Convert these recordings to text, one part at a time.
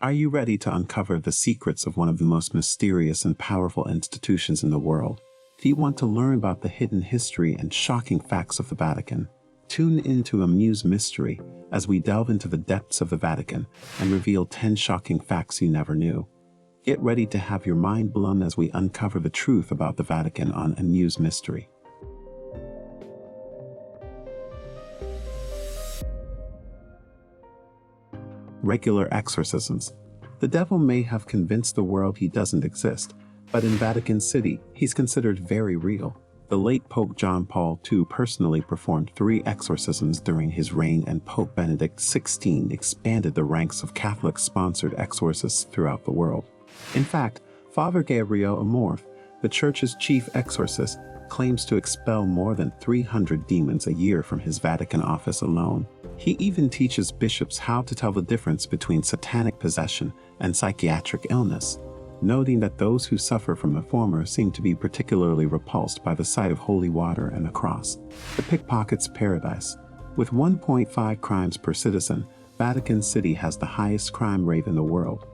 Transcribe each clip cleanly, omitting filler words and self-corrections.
Are you ready to uncover the secrets of one of the most mysterious and powerful institutions in the world? Do you want to learn about the hidden history and shocking facts of the Vatican? Tune into Amuse Mystery as we delve into the depths of the Vatican and reveal 10 shocking facts you never knew. Get ready to have your mind blown as we uncover the truth about the Vatican on Amuse Mystery. Regular exorcisms. The devil may have convinced the world he doesn't exist, but in Vatican City, he's considered very real. The late Pope John Paul II personally performed 3 exorcisms during his reign, and Pope Benedict XVI expanded the ranks of Catholic-sponsored exorcists throughout the world. In fact, Father Gabriel Amorth, the Church's chief exorcist, claims to expel more than 300 demons a year from his Vatican office alone. He even teaches bishops how to tell the difference between satanic possession and psychiatric illness, noting that those who suffer from the former seem to be particularly repulsed by the sight of holy water and a cross. The pickpocket's paradise. With 1.5 crimes per citizen, Vatican City has the highest crime rate in the world.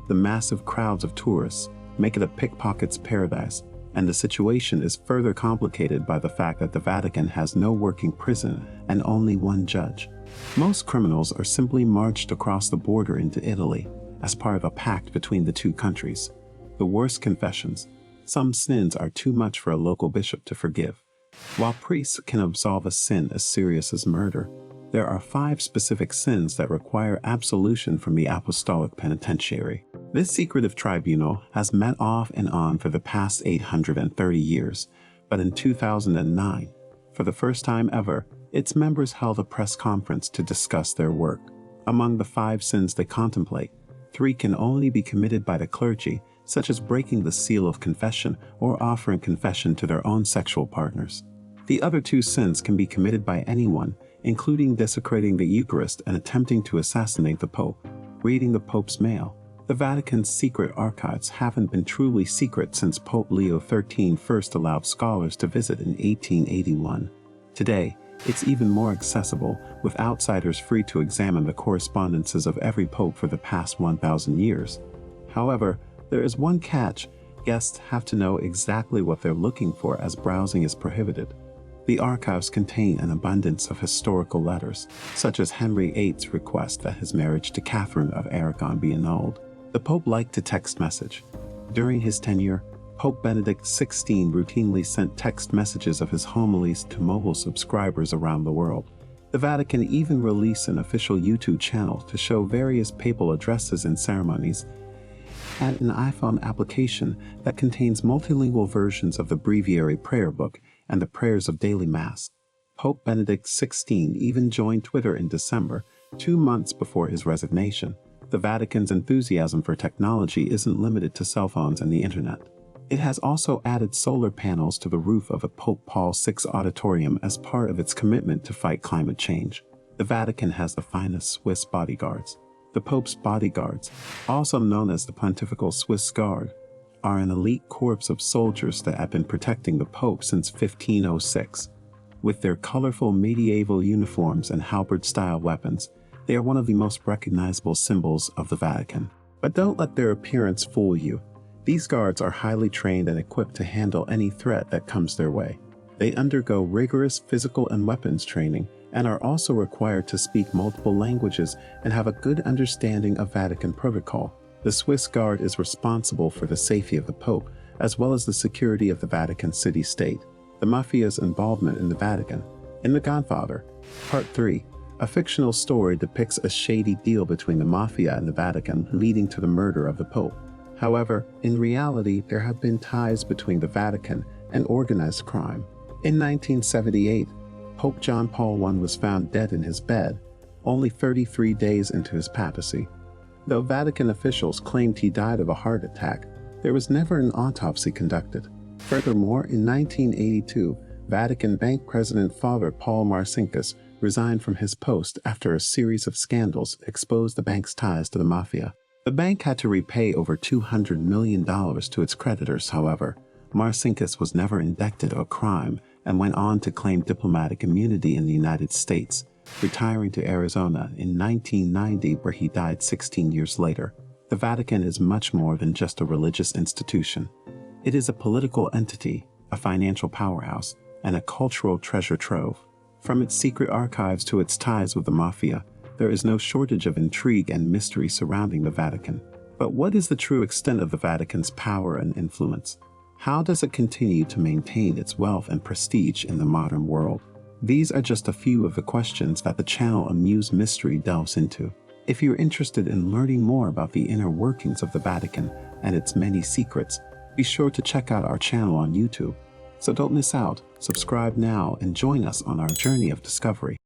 The massive crowds of tourists make it a pickpocket's paradise, and the situation is further complicated by the fact that the Vatican has no working prison and only one judge. Most criminals are simply marched across the border into Italy as part of a pact between the two countries. The worst confessions. Some sins are too much for a local bishop to forgive. While priests can absolve a sin as serious as murder, there are 5 specific sins that require absolution from the Apostolic Penitentiary. This secretive tribunal has met off and on for the past 830 years, but in 2009, for the first time ever, its members held a press conference to discuss their work. Among the 5 sins they contemplate, 3 can only be committed by the clergy, such as breaking the seal of confession or offering confession to their own sexual partners. The other 2 sins can be committed by anyone, including desecrating the Eucharist and attempting to assassinate the Pope, reading the Pope's mail. The Vatican's secret archives haven't been truly secret since Pope Leo XIII first allowed scholars to visit in 1881. Today, it's even more accessible, with outsiders free to examine the correspondences of every pope for the past 1,000 years. However, there is one catch: guests have to know exactly what they're looking for, as browsing is prohibited. The archives contain an abundance of historical letters, such as Henry VIII's request that his marriage to Catherine of Aragon be annulled. The Pope liked to text message. During his tenure, Pope Benedict XVI routinely sent text messages of his homilies to mobile subscribers around the world. The Vatican even released an official YouTube channel to show various papal addresses and ceremonies, and an iPhone application that contains multilingual versions of the Breviary Prayer Book and the prayers of daily Mass. Pope Benedict XVI even joined Twitter in December, 2 months before his resignation. The Vatican's enthusiasm for technology isn't limited to cell phones and the internet. It has also added solar panels to the roof of a Pope Paul VI auditorium as part of its commitment to fight climate change. The Vatican has the finest Swiss bodyguards. The Pope's bodyguards, also known as the Pontifical Swiss Guard, are an elite corps of soldiers that have been protecting the Pope since 1506. With their colorful medieval uniforms and halberd-style weapons, they are one of the most recognizable symbols of the Vatican. But don't let their appearance fool you. These guards are highly trained and equipped to handle any threat that comes their way. They undergo rigorous physical and weapons training and are also required to speak multiple languages and have a good understanding of Vatican protocol. The Swiss Guard is responsible for the safety of the Pope, as well as the security of the Vatican city-state. The Mafia's involvement in the Vatican. In The Godfather, Part 3, a fictional story depicts a shady deal between the Mafia and the Vatican, leading to the murder of the Pope. However, in reality, there have been ties between the Vatican and organized crime. In 1978, Pope John Paul I was found dead in his bed, only 33 days into his papacy. Though Vatican officials claimed he died of a heart attack, there was never an autopsy conducted. Furthermore, in 1982, Vatican Bank President Father Paul Marcinkus resigned from his post after a series of scandals exposed the bank's ties to the Mafia. The bank had to repay over $200 million to its creditors. However, Marcinkus was never indicted of a crime and went on to claim diplomatic immunity in the United States, retiring to Arizona in 1990, where he died 16 years later. The Vatican is much more than just a religious institution. It is a political entity, a financial powerhouse, and a cultural treasure trove. From its secret archives to its ties with the mafia, there is no shortage of intrigue and mystery surrounding the Vatican. But what is the true extent of the Vatican's power and influence? How does it continue to maintain its wealth and prestige in the modern world? These are just a few of the questions that the channel Amuse Mystery delves into. If you're interested in learning more about the inner workings of the Vatican and its many secrets, be sure to check out our channel on YouTube. So don't miss out, subscribe now and join us on our journey of discovery.